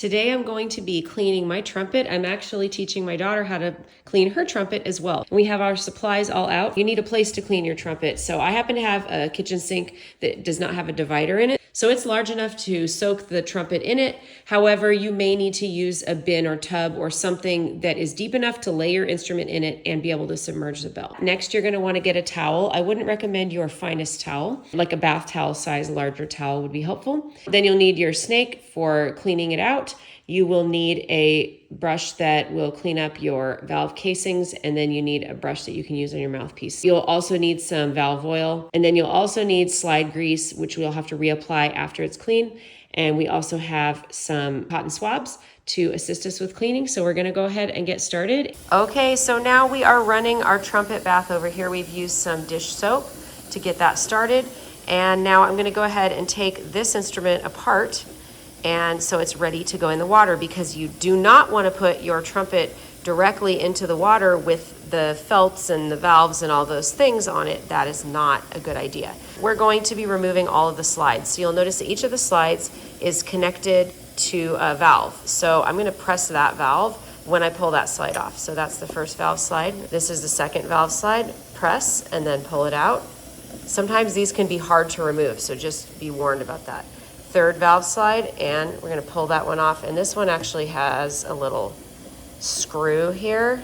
Today I'm going to be cleaning my trumpet. I'm actually teaching my daughter how to clean her trumpet as well. We have our supplies all out. You need a place to clean your trumpet. So I happen to have a kitchen sink that does not have a divider in it. So it's large enough to soak the trumpet in it. However, you may need to use a bin or tub or something that is deep enough to lay your instrument in it and be able to submerge the bell. Next, you're going to want to get a towel. I wouldn't recommend your finest towel. Like a bath towel size, larger towel would be helpful. Then you'll need your snake for cleaning it out. You will need a brush that will clean up your valve casings, and then you need a brush that you can use on your mouthpiece. You'll also need some valve oil, and then you'll also need slide grease, which we'll have to reapply after it's clean. And we also have some cotton swabs to assist us with cleaning. So we're gonna go ahead and get started. Okay, so now we are running our trumpet bath over here. We've used some dish soap to get that started. And now I'm gonna go ahead and take this instrument apart, and so it's ready to go in the water, because you do not want to put your trumpet directly into the water with the felts and the valves and all those things on it. That is not a good idea. We're going to be removing all of the slides. So you'll notice that each of the slides is connected to a valve. So I'm going to press that valve when I pull that slide off. So that's the first valve slide. This is the second valve slide. Press and then pull it out. Sometimes these can be hard to remove, so just be warned about that. Third valve slide, and we're going to pull that one off. And this one actually has a little screw here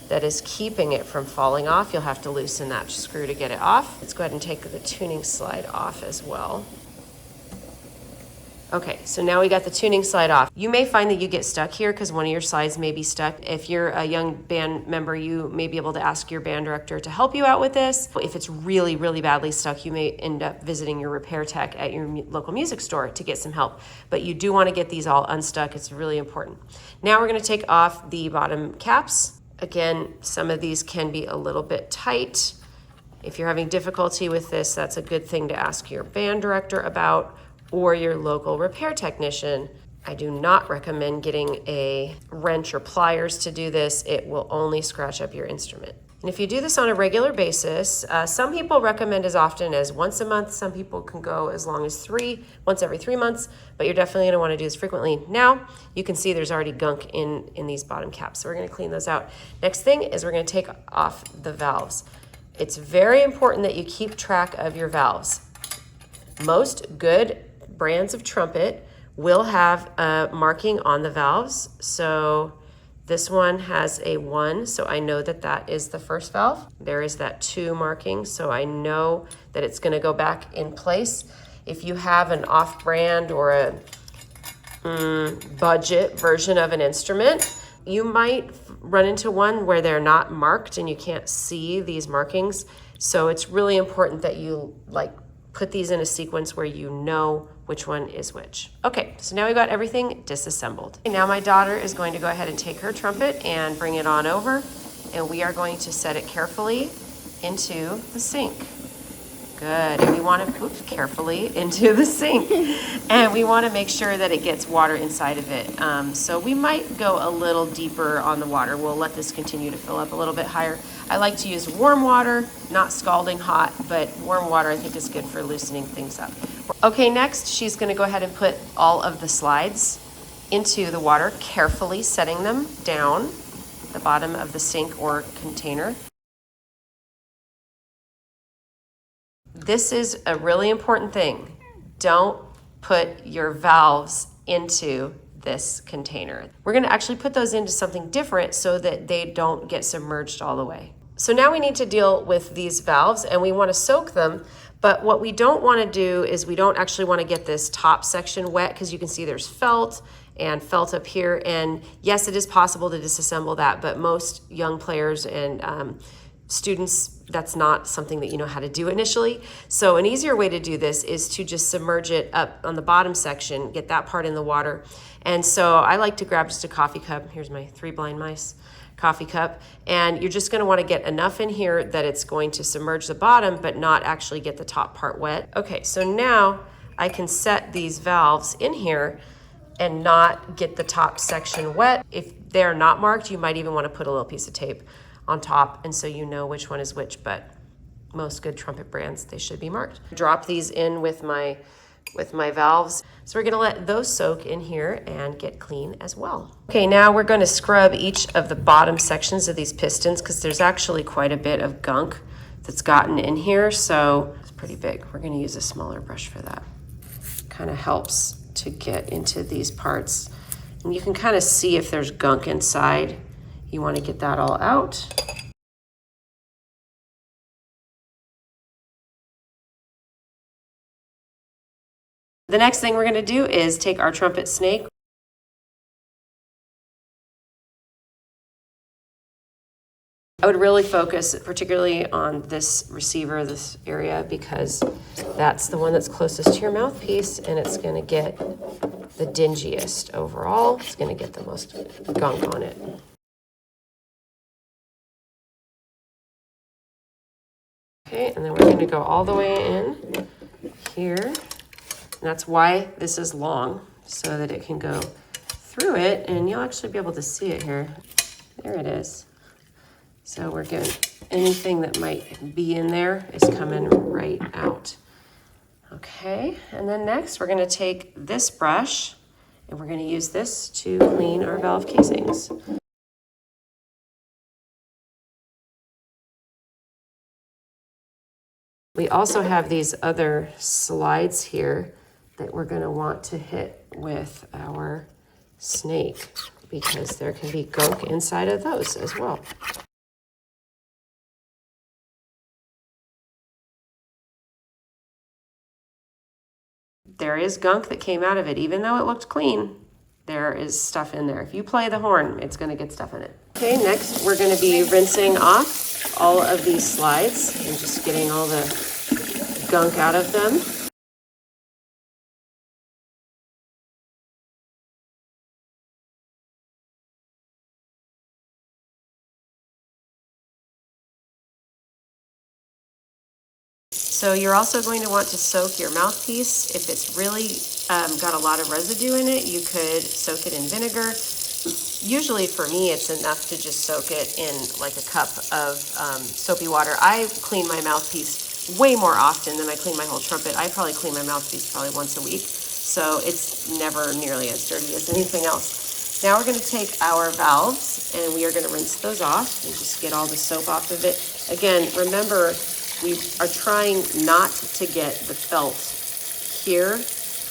that is keeping it from falling off. You'll have to loosen that screw to get it off. Let's go ahead and take the tuning slide off as well. Okay, so now we got the tuning slide off. You may find that you get stuck here because one of your slides may be stuck. If you're a young band member, you may be able to ask your band director to help you out with this. If it's really, really badly stuck, you may end up visiting your repair tech at your local music store to get some help. But you do want to get these all unstuck. It's really important. Now we're going to take off the bottom caps. Again, some of these can be a little bit tight. If you're having difficulty with this, that's a good thing to ask your band director about, or your local repair technician. I do not recommend getting a wrench or pliers to do this. It will only scratch up your instrument. And if you do this on a regular basis, some people recommend as often as once a month. Some people can go as long as once every 3 months, but you're definitely gonna wanna do this frequently. Now, you can see there's already gunk in these bottom caps, so we're gonna clean those out. Next thing is we're gonna take off the valves. It's very important that you keep track of your valves. Most good brands of trumpet will have a marking on the valves. So this one has a 1, so I know that that is the first valve. There is that 2 marking, so I know that it's gonna go back in place. If you have an off-brand or a budget version of an instrument, you might run into one where they're not marked and you can't see these markings. So it's really important that you put these in a sequence where you know which one is which. Okay, so now we've got everything disassembled. Now my daughter is going to go ahead and take her trumpet and bring it on over, and we are going to set it carefully into the sink. Good, and we want to put carefully into the sink. And we want to make sure that it gets water inside of it. So we might go a little deeper on the water. We'll let this continue to fill up a little bit higher. I like to use warm water, not scalding hot, but warm water I think is good for loosening things up. Okay, next she's going to go ahead and put all of the slides into the water, carefully setting them down at the bottom of the sink or container. This is a really important thing. Don't put your valves into this container. We're going to actually put those into something different so that they don't get submerged all the way. So now we need to deal with these valves, and we want to soak them, but what we don't want to do is we don't actually want to get this top section wet, because you can see there's felt up here, and yes, it is possible to disassemble that, but most young players and students, that's not something that you know how to do initially. So an easier way to do this is to just submerge it up on the bottom section, get that part in the water. And so I like to grab just a coffee cup. Here's my 3 blind mice coffee cup. And you're just gonna wanna get enough in here that it's going to submerge the bottom, but not actually get the top part wet. Okay, so now I can set these valves in here and not get the top section wet. If they're not marked, you might even wanna put a little piece of tape on top, and so you know which one is which, but most good trumpet brands, they should be marked. Drop these in with my with my valves. So we're gonna let those soak in here and get clean as well. Okay, now we're gonna scrub each of the bottom sections of these pistons because there's actually quite a bit of gunk that's gotten in here, so it's pretty big. We're gonna use a smaller brush for that. Kind of helps to get into these parts. And you can kind of see if there's gunk inside. You wanna get that all out. The next thing we're gonna do is take our trumpet snake. I would really focus particularly on this receiver, this area, because that's the one that's closest to your mouthpiece and it's gonna get the dingiest overall. It's gonna get the most gunk on it. Okay, and then we're gonna go all the way in here. And that's why this is long, so that it can go through it, and you'll actually be able to see it here. There it is. So we're good. Anything that might be in there is coming right out. Okay, and then next we're gonna take this brush and we're gonna use this to clean our valve casings. We also have these other slides here that we're gonna want to hit with our snake because there can be gunk inside of those as well. There is gunk that came out of it, even though it looked clean. There is stuff in there. If you play the horn, it's gonna get stuff in it. Okay, next we're gonna be rinsing off all of these slides and just getting all the gunk out of them. So you're also going to want to soak your mouthpiece. If it's really got a lot of residue in it, you could soak it in vinegar. Usually for me, it's enough to just soak it in like a cup of soapy water. I clean my mouthpiece way more often than I clean my whole trumpet. I probably clean my mouthpiece probably once a week. So it's never nearly as dirty as anything else. Now we're going to take our valves and we are going to rinse those off and just get all the soap off of it. Again, remember, we are trying not to get the felt here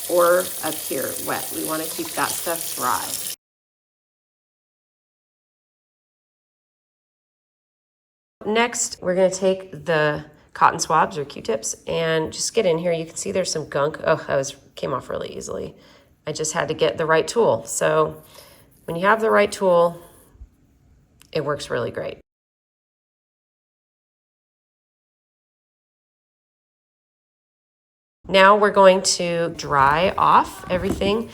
or up here wet. We want to keep that stuff dry. Next, we're going to take the cotton swabs or Q-tips and just get in here. You can see there's some gunk. Oh, that came off really easily. I just had to get the right tool. So when you have the right tool, it works really great. Now we're going to dry off everything.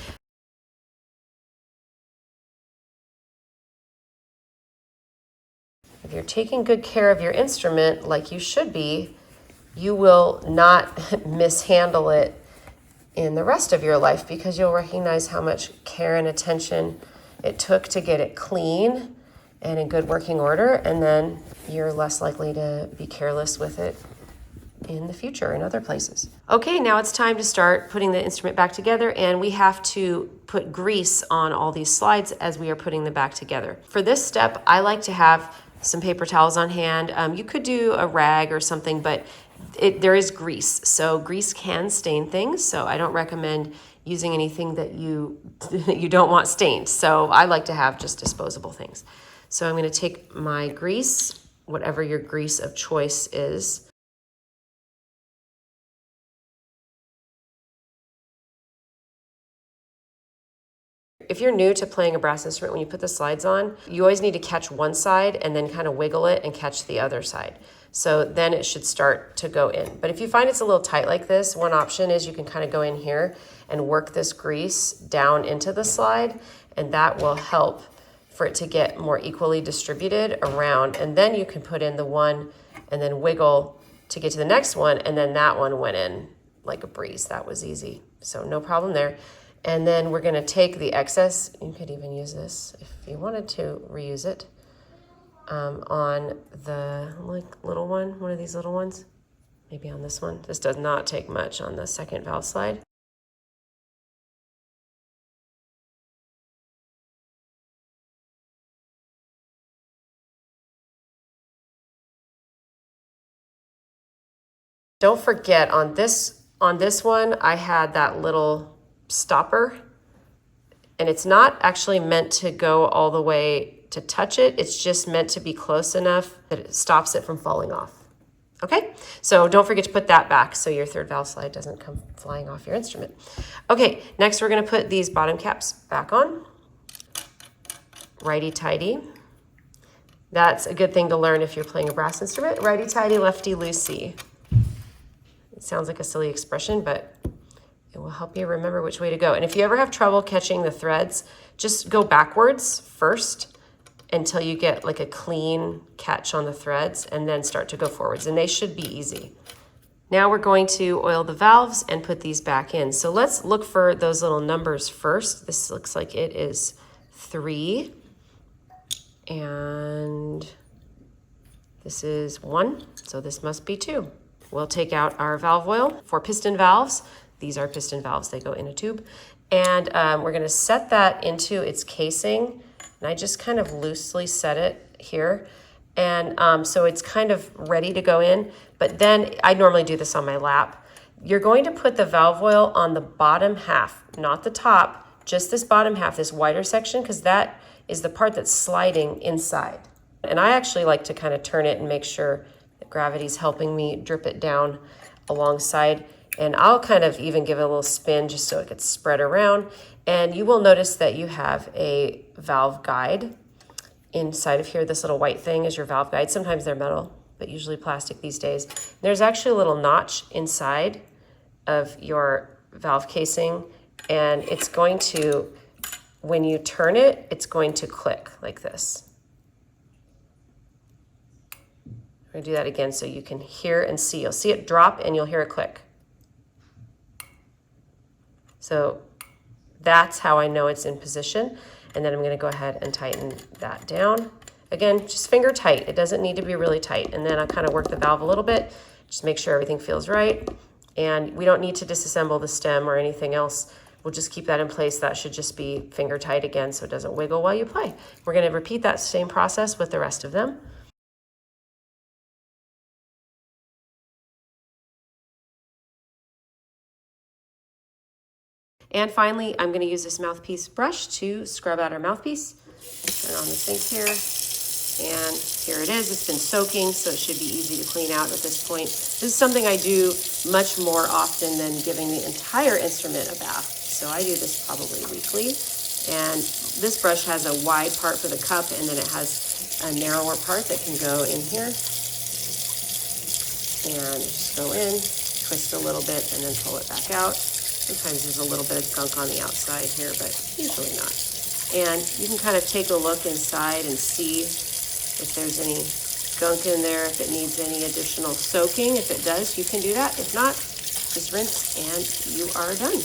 If you're taking good care of your instrument like you should be, you will not mishandle it in the rest of your life because you'll recognize how much care and attention it took to get it clean and in good working order, and then you're less likely to be careless with it in the future in other places. Okay, now it's time to start putting the instrument back together, and we have to put grease on all these slides as we are putting them back together. For this step, I like to have some paper towels on hand. You could do a rag or something, but there is grease. So grease can stain things, so I don't recommend using anything that you don't want stained. So I like to have just disposable things. So I'm gonna take my grease, whatever your grease of choice is. If you're new to playing a brass instrument, when you put the slides on, you always need to catch one side and then kind of wiggle it and catch the other side. So then it should start to go in. But if you find it's a little tight like this, one option is you can kind of go in here and work this grease down into the slide, and that will help for it to get more equally distributed around. And then you can put in the one and then wiggle to get to the next one, and then that one went in like a breeze. That was easy. So no problem there. And then we're gonna take the excess, you could even use this if you wanted to reuse it, on the little one of these little ones, maybe on this one. This does not take much on the second valve slide. Don't forget on this one, I had that little stopper, and it's not actually meant to go all the way to touch it. It's just meant to be close enough that it stops it from falling off. Okay, so don't forget to put that back so your third valve slide doesn't come flying off your instrument. Okay, next we're gonna put these bottom caps back on. Righty-tighty. That's a good thing to learn if you're playing a brass instrument. Righty-tighty, lefty-loosey. It sounds like a silly expression, but it will help you remember which way to go. And if you ever have trouble catching the threads, just go backwards first until you get like a clean catch on the threads, and then start to go forwards, and they should be easy. Now we're going to oil the valves and put these back in. So let's look for those little numbers first. This looks like it is 3, and this is 1, so this must be 2. We'll take out our valve oil for piston valves. These are piston valves, they go in a tube. And we're gonna set that into its casing. And I just kind of loosely set it here. And so it's kind of ready to go in, but then I normally do this on my lap. You're going to put the valve oil on the bottom half, not the top, just this bottom half, this wider section, because that is the part that's sliding inside. And I actually like to kind of turn it and make sure that gravity's helping me drip it down alongside. And I'll kind of even give it a little spin just so it gets spread around. And you will notice that you have a valve guide inside of here. This little white thing is your valve guide. Sometimes they're metal, but usually plastic these days. There's actually a little notch inside of your valve casing, and it's going to, when you turn it, it's going to click like this. I'm going to do that again so you can hear and see. You'll see it drop and you'll hear it click. So that's how I know it's in position. And then I'm going to go ahead and tighten that down. Again, just finger tight. It doesn't need to be really tight. And then I'll kind of work the valve a little bit, just make sure everything feels right. And we don't need to disassemble the stem or anything else. We'll just keep that in place. That should just be finger tight again so it doesn't wiggle while you play. We're going to repeat that same process with the rest of them. And finally, I'm going to use this mouthpiece brush to scrub out our mouthpiece. Turn on the sink here, and here it is. It's been soaking, so it should be easy to clean out at this point. This is something I do much more often than giving the entire instrument a bath. So I do this probably weekly. And this brush has a wide part for the cup, and then it has a narrower part that can go in here. And just go in, twist a little bit, and then pull it back out. Sometimes there's a little bit of gunk on the outside here, but usually not. And you can kind of take a look inside and see if there's any gunk in there, if it needs any additional soaking. If it does, you can do that. If not, just rinse and you are done.